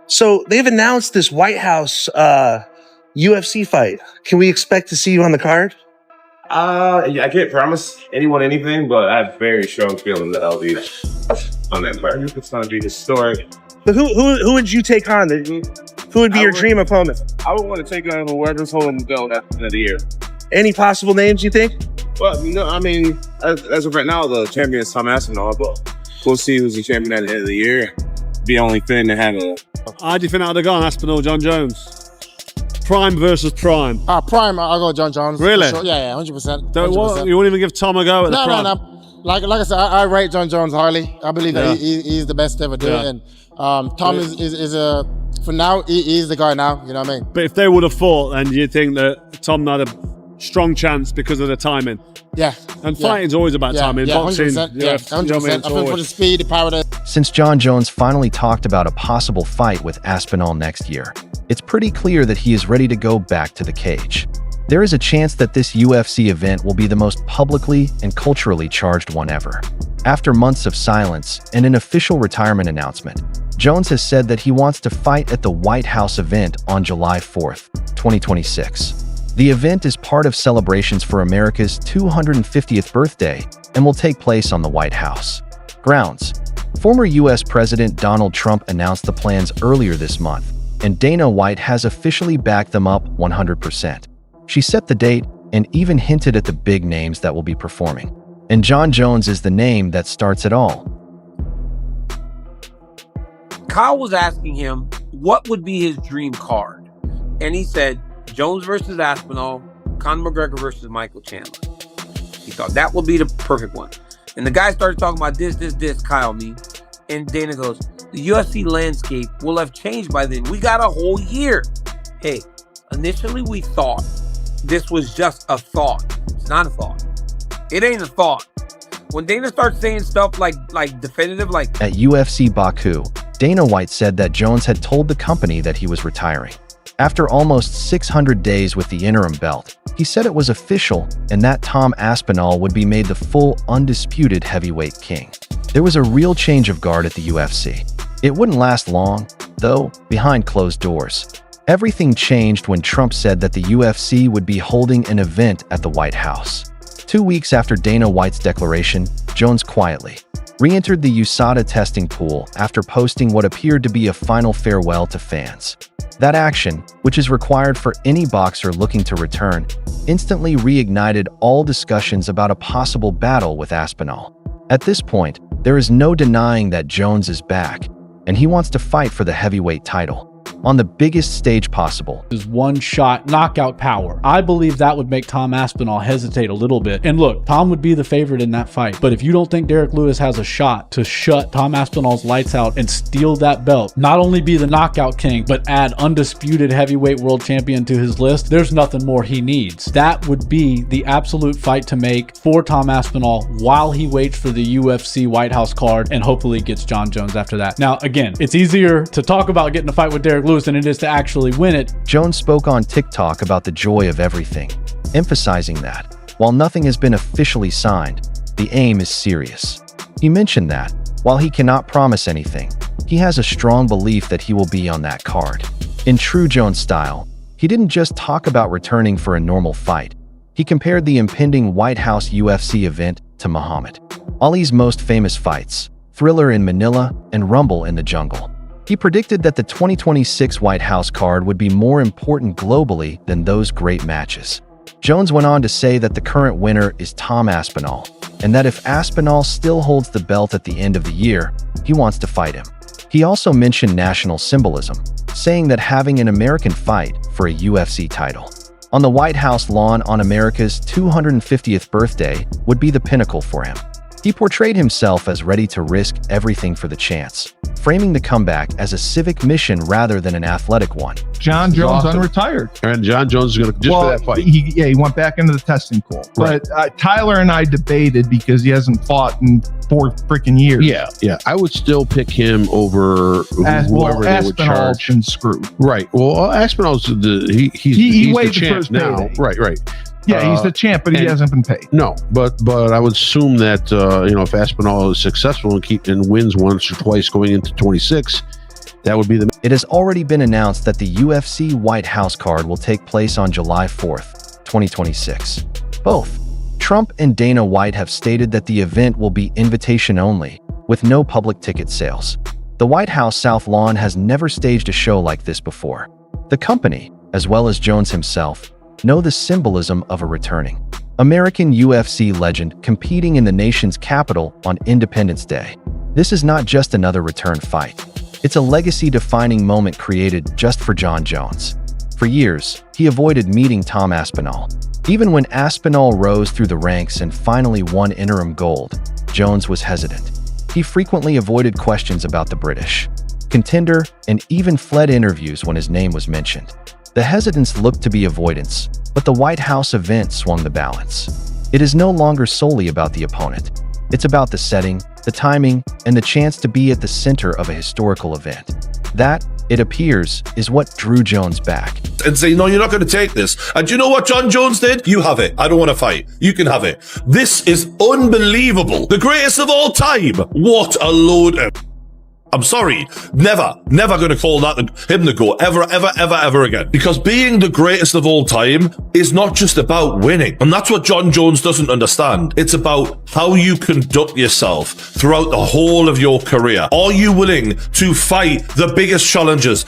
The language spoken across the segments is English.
So they've announced this White House UFC fight. Can we expect to see you on the card? I can't promise anyone anything, but I have very strong feeling that I'll be on that card. It's going to be historic. But who would you take on? Who would be your dream opponent? I would want to take on whoever's holding the belt at the end of the year. Any possible names you think? Well, no, I mean, as of right now, the champion is Tom Aspinall, but we'll see who's the champion at the end of the year. Be only fitting to have a... How do you think that would have gone, Aspinall, John Jones? Prime versus Prime. Prime, I'll go John Jones. Really? Sure. Yeah, 100%. You won't even give Tom a go at the Prime? No. Like I said, I rate John Jones highly. I believe that he's the best to ever do it. And Tom is a, for now, he's the guy now, you know what I mean? But if they would have fought, then do you think that Tom had a strong chance because of the timing? Yeah. And fighting's always about timing. Boxing, 100%. Yeah, 100%. I think for the speed, the power. Since John Jones finally talked about a possible fight with Aspinall next year, it's pretty clear that he is ready to go back to the cage. There is a chance that this UFC event will be the most publicly and culturally charged one ever. After months of silence and an official retirement announcement, Jones has said that he wants to fight at the White House event on July 4th, 2026. The event is part of celebrations for America's 250th birthday and will take place on the White House grounds. Former U.S. President Donald Trump announced the plans earlier this month, and Dana White has officially backed them up 100%. She set the date and even hinted at the big names that will be performing. And John Jones is the name that starts it all. Kyle was asking him what would be his dream card. And he said, Jones versus Aspinall, Conor McGregor versus Michael Chandler. He thought that would be the perfect one. And the guy started talking about this, Kyle me. And Dana goes, the UFC landscape will have changed by then. We got a whole year. Hey, initially we thought this was just a thought. It's not a thought. It ain't a thought. When Dana starts saying stuff like definitive, like... At UFC Baku, Dana White said that Jones had told the company that he was retiring. After almost 600 days with the interim belt, he said it was official and that Tom Aspinall would be made the full, undisputed heavyweight king. There was a real change of guard at the UFC. It wouldn't last long, though, behind closed doors. Everything changed when Trump said that the UFC would be holding an event at the White House. 2 weeks after Dana White's declaration, Jones quietly re-entered the USADA testing pool after posting what appeared to be a final farewell to fans. That action, which is required for any boxer looking to return, instantly reignited all discussions about a possible battle with Aspinall. At this point, there is no denying that Jones is back, and he wants to fight for the heavyweight title on the biggest stage possible. His one-shot knockout power. I believe that would make Tom Aspinall hesitate a little bit. And look, Tom would be the favorite in that fight. But if you don't think Derek Lewis has a shot to shut Tom Aspinall's lights out and steal that belt, not only be the knockout king, but add undisputed heavyweight world champion to his list, there's nothing more he needs. That would be the absolute fight to make for Tom Aspinall while he waits for the UFC White House card and hopefully gets John Jones after that. Now, again, it's easier to talk about getting a fight with Derek Lewis than it is to actually win it. Jones spoke on TikTok about the joy of everything, emphasizing that, while nothing has been officially signed, the aim is serious. He mentioned that, while he cannot promise anything, he has a strong belief that he will be on that card. In true Jones style, he didn't just talk about returning for a normal fight. He compared the impending White House UFC event to Muhammad Ali's most famous fights, Thriller in Manila and Rumble in the Jungle. He predicted that the 2026 White House card would be more important globally than those great matches. Jones went on to say that the current winner is Tom Aspinall, and that if Aspinall still holds the belt at the end of the year, he wants to fight him. He also mentioned national symbolism, saying that having an American fight for a UFC title on the White House lawn on America's 250th birthday would be the pinnacle for him. He portrayed himself as ready to risk everything for the chance, framing the comeback as a civic mission rather than an athletic one. John Jones unretired. And John Jones is going to, just for that fight. He went back into the testing pool. Right. But Tyler and I debated because he hasn't fought in 4 freaking years. Yeah. I would still pick him over whoever they would charge. Been screwed. Right. Well, Aspinall's he's the champ now. Right. Yeah, he's the champ, but he hasn't been paid. No, but I would assume that if Aspinall is successful and wins once or twice going into 26, That would be the... It has already been announced that the UFC White House card will take place on July 4th, 2026. Both Trump and Dana White have stated that the event will be invitation only, with no public ticket sales. The White House South Lawn has never staged a show like this before. The company, as well as Jones himself, know the symbolism of a returning American UFC legend competing in the nation's capital on Independence Day. This is not just another return fight. It's a legacy-defining moment created just for Jon Jones. For years, he avoided meeting Tom Aspinall. Even when Aspinall rose through the ranks and finally won interim gold, Jones was hesitant. He frequently avoided questions about the British contender and even fled interviews when his name was mentioned. The hesitance looked to be avoidance, but the White House event swung the balance. It is no longer solely about the opponent. It's about the setting, the timing, and the chance to be at the center of a historical event. That, it appears, is what drew Jones back. And say, no, you're not going to take this. And do you know what Jon Jones did? You have it. I don't want to fight. You can have it. This is unbelievable. The greatest of all time. What a load of... I'm sorry. Never going to call that him the GOAT ever again. Because being the greatest of all time is not just about winning. And that's what Jon Jones doesn't understand. It's about how you conduct yourself throughout the whole of your career. Are you willing to fight the biggest challenges?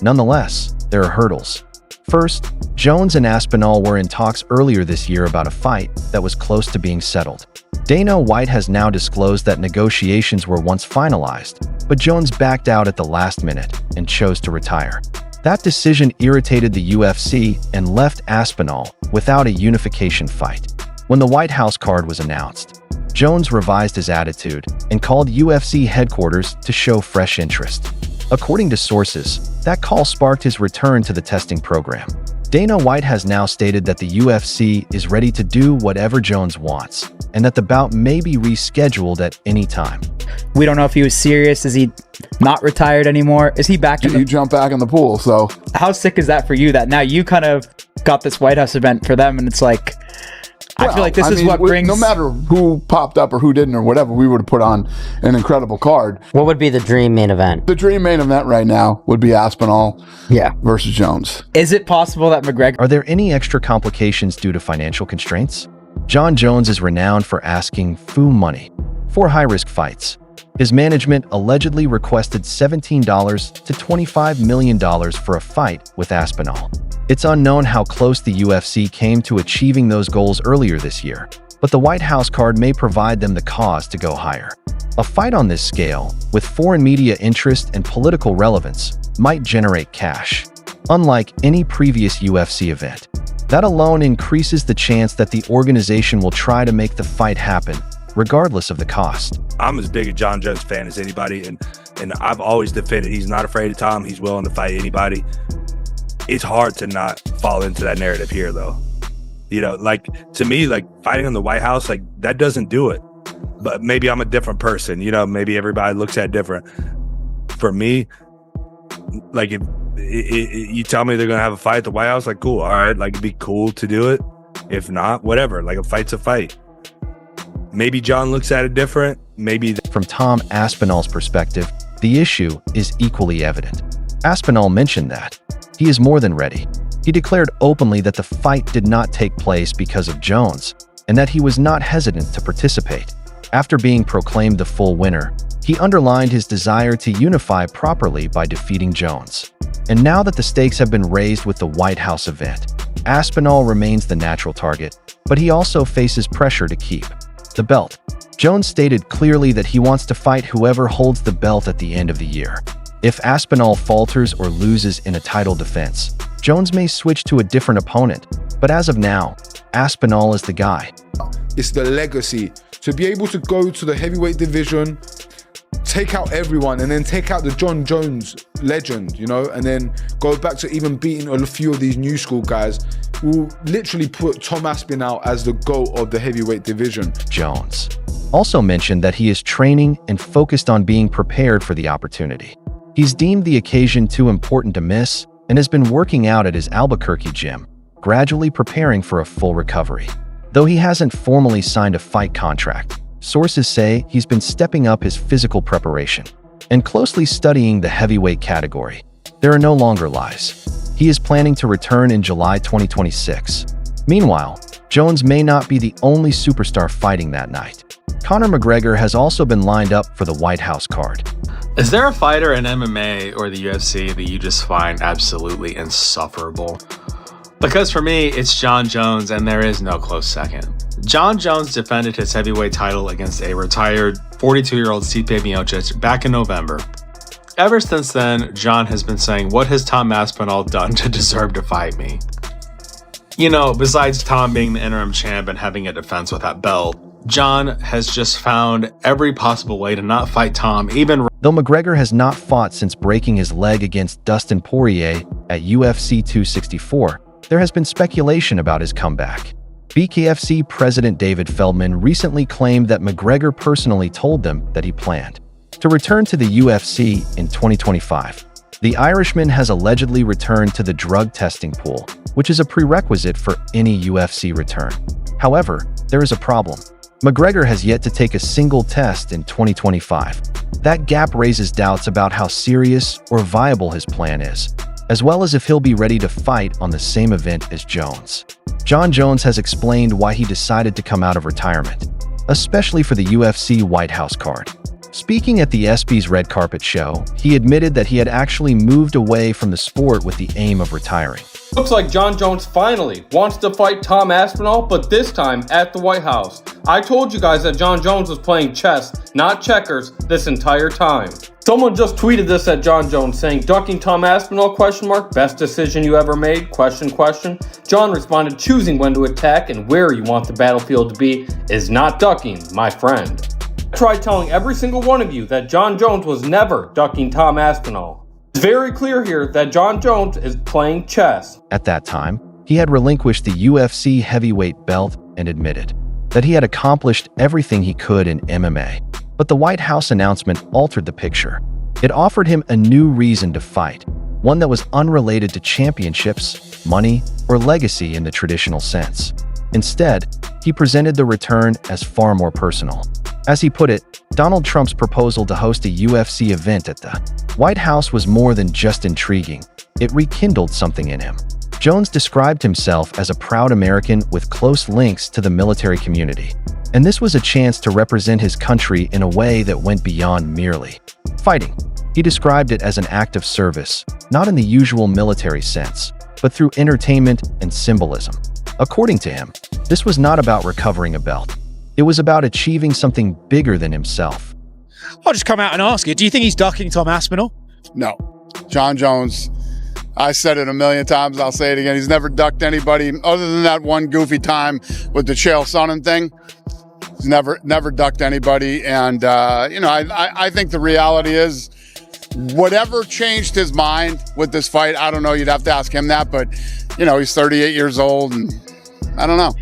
Nonetheless, there are hurdles. First, Jones and Aspinall were in talks earlier this year about a fight that was close to being settled. Dana White has now disclosed that negotiations were once finalized, but Jones backed out at the last minute and chose to retire. That decision irritated the UFC and left Aspinall without a unification fight. When the White House card was announced, Jones revised his attitude and called UFC headquarters to show fresh interest. According to sources, that call sparked his return to the testing program. Dana White has now stated that the UFC is ready to do whatever Jones wants, and that the bout may be rescheduled at any time. We don't know if he was serious. Is he not retired anymore? Is he back? You jump back in the pool, so... How sick is that for you that now you kind of got this White House event for them, and it's like... I feel like this is what brings... No matter who popped up or who didn't or whatever, we would have put on an incredible card. What would be the dream main event? The dream main event right now would be Aspinall versus Jones. Is it possible that McGregor... Are there any extra complications due to financial constraints? Jon Jones is renowned for asking "foo" money for high-risk fights. His management allegedly requested $17 to $25 million for a fight with Aspinall. It's unknown how close the UFC came to achieving those goals earlier this year, but the White House card may provide them the cause to go higher. A fight on this scale, with foreign media interest and political relevance, might generate cash. Unlike any previous UFC event, that alone increases the chance that the organization will try to make the fight happen, regardless of the cost. I'm as big a Jon Jones fan as anybody, and I've always defended he's not afraid of Tom. He's willing to fight anybody. It's hard to not fall into that narrative here, though. You know, like, to me, like, fighting in the White House, like, that doesn't do it. But maybe I'm a different person, you know, maybe everybody looks at it different. For me, like, if you tell me they're going to have a fight at the White House, like, cool, all right, like, it'd be cool to do it. If not, whatever, like, a fight's a fight. Maybe Jon looks at it different, maybe... From Tom Aspinall's perspective, the issue is equally evident. Aspinall mentioned that he is more than ready. He declared openly that the fight did not take place because of Jones, and that he was not hesitant to participate. After being proclaimed the full winner, he underlined his desire to unify properly by defeating Jones. And now that the stakes have been raised with the White House event, Aspinall remains the natural target, but he also faces pressure to keep the belt. Jones stated clearly that he wants to fight whoever holds the belt at the end of the year. If Aspinall falters or loses in a title defense, Jones may switch to a different opponent, but as of now, Aspinall is the guy. It's the legacy. To be able to go to the heavyweight division, take out everyone, and then take out the Jon Jones legend, you know, and then go back to even beating a few of these new school guys, will literally put Tom Aspinall as the GOAT of the heavyweight division. Jones also mentioned that he is training and focused on being prepared for the opportunity. He's deemed the occasion too important to miss and has been working out at his Albuquerque gym, gradually preparing for a full recovery. Though he hasn't formally signed a fight contract, sources say he's been stepping up his physical preparation. and closely studying the heavyweight category. There are no longer lies. He is planning to return in July 2026. Meanwhile, Jones may not be the only superstar fighting that night. Conor McGregor has also been lined up for the White House card. Is there a fighter in MMA or the UFC that you just find absolutely insufferable? Because for me, it's Jon Jones, and there is no close second. Jon Jones defended his heavyweight title against a retired 42-year-old Stipe Miocic back in November. Ever since then, Jon has been saying, what has Tom Aspinall done to deserve to fight me? You know, besides Tom being the interim champ and having a defense with that belt, Jon has just found every possible way to not fight Tom, even though McGregor has not fought since breaking his leg against Dustin Poirier at UFC 264, there has been speculation about his comeback. BKFC President David Feldman recently claimed that McGregor personally told them that he planned to return to the UFC in 2025. The Irishman has allegedly returned to the drug testing pool, which is a prerequisite for any UFC return. However, there is a problem. McGregor has yet to take a single test in 2025. That gap raises doubts about how serious or viable his plan is, as well as if he'll be ready to fight on the same event as Jones. Jon Jones has explained why he decided to come out of retirement, especially for the UFC White House card. Speaking at the ESPYs red carpet show, he admitted that he had actually moved away from the sport with the aim of retiring. Looks like Jon Jones finally wants to fight Tom Aspinall, but this time at the White House. I told you guys that Jon Jones was playing chess, not checkers, this entire time. Someone just tweeted this at Jon Jones saying, ducking Tom Aspinall, ? Best decision you ever made, ? Jon responded, choosing when to attack and where you want the battlefield to be is not ducking, my friend. I tried telling every single one of you that Jon Jones was never ducking Tom Aspinall. It's very clear here that Jon Jones is playing chess. At that time, he had relinquished the UFC heavyweight belt and admitted that he had accomplished everything he could in MMA. But the White House announcement altered the picture. It offered him a new reason to fight, one that was unrelated to championships, money, or legacy in the traditional sense. Instead, he presented the return as far more personal. As he put it, Donald Trump's proposal to host a UFC event at the White House was more than just intriguing. It rekindled something in him. Jones described himself as a proud American with close links to the military community, and this was a chance to represent his country in a way that went beyond merely fighting. He described it as an act of service, not in the usual military sense, but through entertainment and symbolism. According to him, this was not about recovering a belt. It was about achieving something bigger than himself. I'll just come out and ask you, do you think he's ducking Tom Aspinall? No. Jon Jones, I said it a million times, I'll say it again, he's never ducked anybody other than that one goofy time with the Chael Sonnen thing. He's never ducked anybody, and I think the reality is, whatever changed his mind with this fight, I don't know, you'd have to ask him that, but he's 38 years old, and I don't know.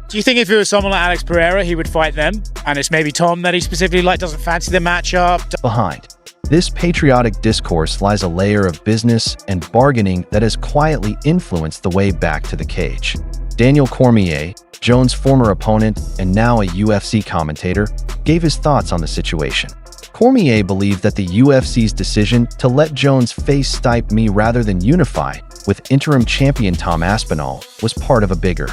Do you think if it was someone like Alex Pereira, he would fight them? And it's maybe Tom that he specifically doesn't fancy the matchup? Behind this patriotic discourse lies a layer of business and bargaining that has quietly influenced the way back to the cage. Daniel Cormier, Jones' former opponent and now a UFC commentator, gave his thoughts on the situation. Cormier believed that the UFC's decision to let Jones face Stipe me rather than unify with interim champion Tom Aspinall was part of a bigger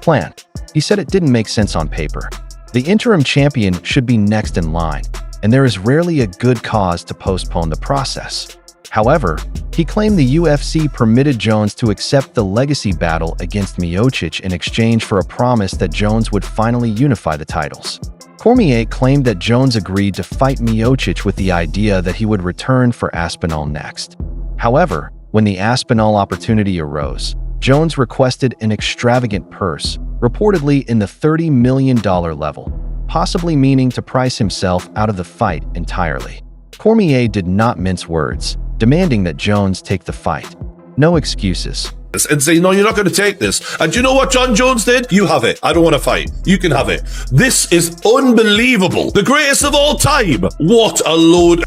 plan. He said it didn't make sense on paper. The interim champion should be next in line, and there is rarely a good cause to postpone the process. However, he claimed the UFC permitted Jones to accept the legacy battle against Miocic in exchange for a promise that Jones would finally unify the titles. Cormier claimed that Jones agreed to fight Miocic with the idea that he would return for Aspinall next. However, when the Aspinall opportunity arose, Jones requested an extravagant purse, reportedly in the $30 million level, possibly meaning to price himself out of the fight entirely. Cormier did not mince words, demanding that Jones take the fight. No excuses. And say, no, you're not going to take this. And do you know what Jon Jones did? You have it. I don't want to fight. You can have it. This is unbelievable. The greatest of all time. What a load.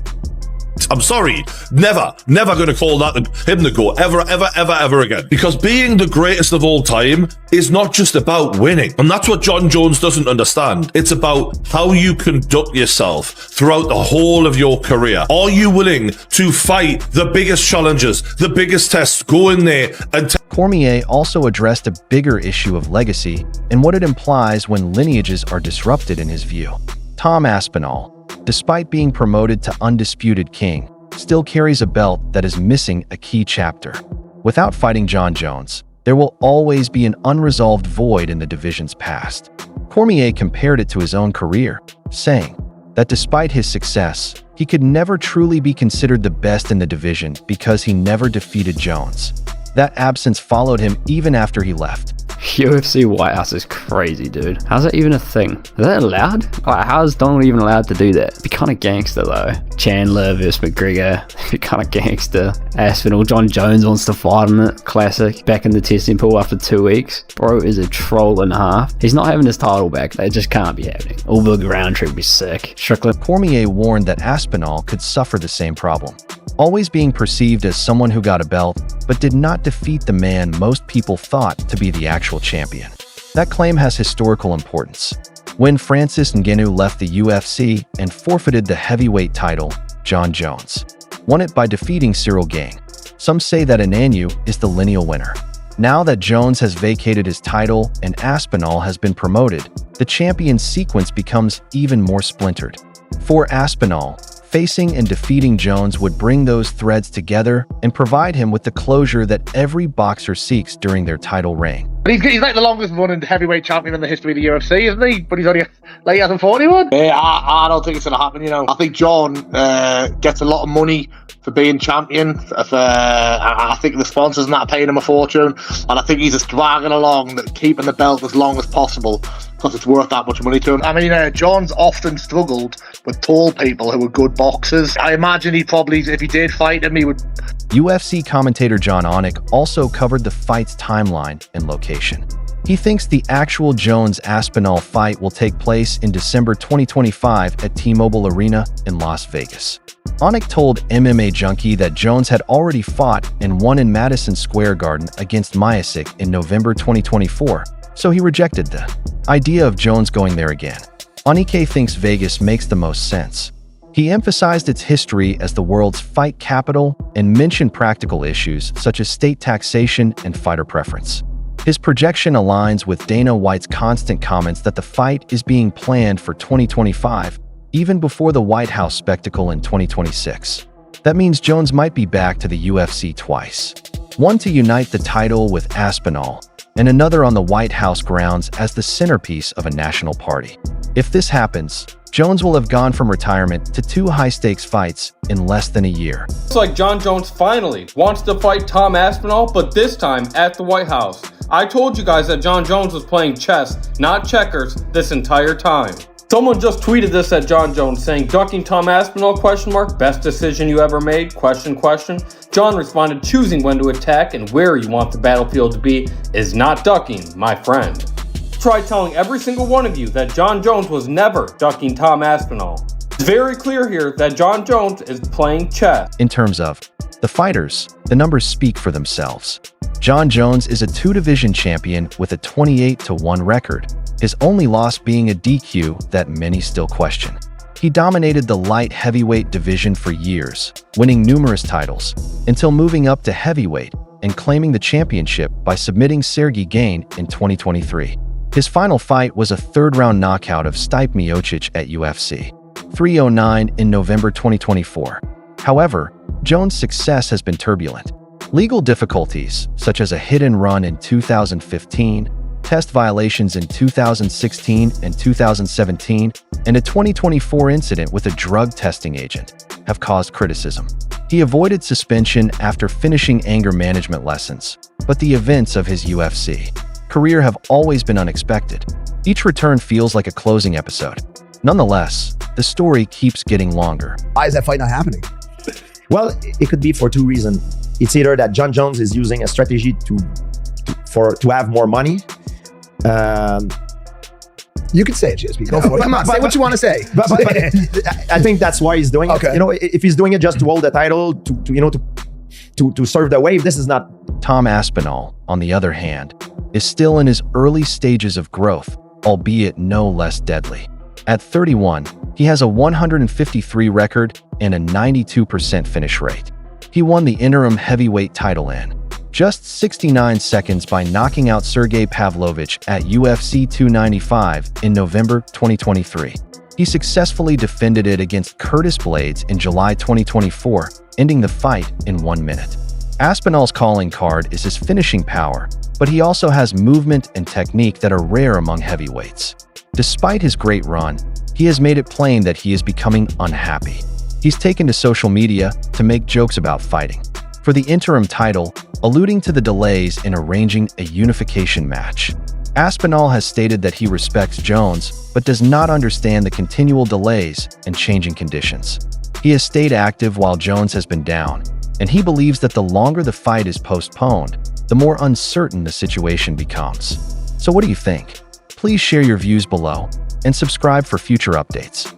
I'm sorry. Never going to call that him the GOAT ever again. Because being the greatest of all time is not just about winning. And that's what Jon Jones doesn't understand. It's about how you conduct yourself throughout the whole of your career. Are you willing to fight the biggest challenges, the biggest tests, go in there and Cormier also addressed a bigger issue of legacy and what it implies when lineages are disrupted in his view. Tom Aspinall, despite being promoted to undisputed king, still carries a belt that is missing a key chapter. Without fighting Jon Jones, there will always be an unresolved void in the division's past. Cormier compared it to his own career, saying that despite his success, he could never truly be considered the best in the division because he never defeated Jones. That absence followed him even after he left. UFC White House is crazy, dude. How's that even a thing? Is that allowed? Like, how is Donald even allowed to do that? It'd be kind of gangster though. Chandler versus McGregor. It'd be kind of gangster. Aspinall, Jon Jones wants to fight on it. Classic. Back in the testing pool after 2 weeks. Bro is a troll and a half. He's not having his title back. It just can't be happening. All the ground trip would be sick. Strickland. Cormier warned that Aspinall could suffer the same problem. Always being perceived as someone who got a belt, but did not defeat the man most people thought to be the actual champion. That claim has historical importance. When Francis Ngannou left the UFC and forfeited the heavyweight title, Jon Jones won it by defeating Cyril Gane. Some say that Ngannou is the lineal winner. Now that Jones has vacated his title and Aspinall has been promoted, the champion sequence becomes even more splintered. For Aspinall, facing and defeating Jones would bring those threads together and provide him with the closure that every boxer seeks during their title reign. He's like the longest running heavyweight champion in the history of the UFC, isn't he? But he's only like he hasn't fought anyone. Yeah, I don't think it's gonna happen. You know, I think Jon gets a lot of money for being champion. I think the sponsors and that are paying him a fortune, and I think he's just dragging along, keeping the belt as long as possible because it's worth that much money to him. I mean, Jon's often struggled with tall people who are good boxers. I imagine he probably, if he did fight him, he would. UFC commentator John Onek also covered the fight's timeline and location. He thinks the actual Jones-Aspinall fight will take place in December 2025 at T-Mobile Arena in Las Vegas. Onek told MMA Junkie that Jones had already fought and won in Madison Square Garden against Myasic in November 2024, so he rejected the idea of Jones going there again. Onike thinks Vegas makes the most sense. He emphasized its history as the world's fight capital and mentioned practical issues such as state taxation and fighter preference. His projection aligns with Dana White's constant comments that the fight is being planned for 2025, even before the White House spectacle in 2026. That means Jones might be back to the UFC twice. One to unite the title with Aspinall, and another on the White House grounds as the centerpiece of a national party. If this happens, Jones will have gone from retirement to 2 high-stakes fights in less than a year. Looks like Jon Jones finally wants to fight Tom Aspinall, but this time at the White House. I told you guys that Jon Jones was playing chess, not checkers, this entire time. Someone just tweeted this at Jon Jones saying, ducking Tom Aspinall, ? Best decision you ever made, ? Jon responded, choosing when to attack and where you want the battlefield to be is not ducking, my friend. Try telling every single one of you that Jon Jones was never ducking Tom Aspinall. It's very clear here that Jon Jones is playing chess. In terms of the fighters, the numbers speak for themselves. Jon Jones is a 2-division champion with a 28-1 record, his only loss being a DQ that many still question. He dominated the light heavyweight division for years, winning numerous titles, until moving up to heavyweight and claiming the championship by submitting Sergey Gane in 2023. His final fight was a 3rd-round knockout of Stipe Miocic at UFC 309 in November 2024. However, Jones' success has been turbulent. Legal difficulties, such as a hit-and-run in 2015, test violations in 2016 and 2017, and a 2024 incident with a drug testing agent, have caused criticism. He avoided suspension after finishing anger management lessons, but the events of his UFC career have always been unexpected. Each return feels like a closing episode. Nonetheless, the story keeps getting longer. Why is that fight not happening? Well, it could be for 2 reasons. It's either that Jon Jones is using a strategy to have more money, You can say it, GSP. Go for it. Come on, say what you want to say. But I think that's why he's doing it. You know, if he's doing it just to hold the title, to serve the wave, this is not. Tom Aspinall, on the other hand, is still in his early stages of growth, albeit no less deadly. At 31, he has a 153 record and a 92% finish rate. He won the interim heavyweight title in just 69 seconds by knocking out Sergey Pavlovich at UFC 295 in November 2023. He successfully defended it against Curtis Blades in July 2024, ending the fight in 1 minute. Aspinall's calling card is his finishing power, but he also has movement and technique that are rare among heavyweights. Despite his great run, he has made it plain that he is becoming unhappy. He's taken to social media to make jokes about fighting for the interim title, alluding to the delays in arranging a unification match. Aspinall has stated that he respects Jones, but does not understand the continual delays and changing conditions. He has stayed active while Jones has been down, and he believes that the longer the fight is postponed, the more uncertain the situation becomes. So what do you think? Please share your views below and subscribe for future updates.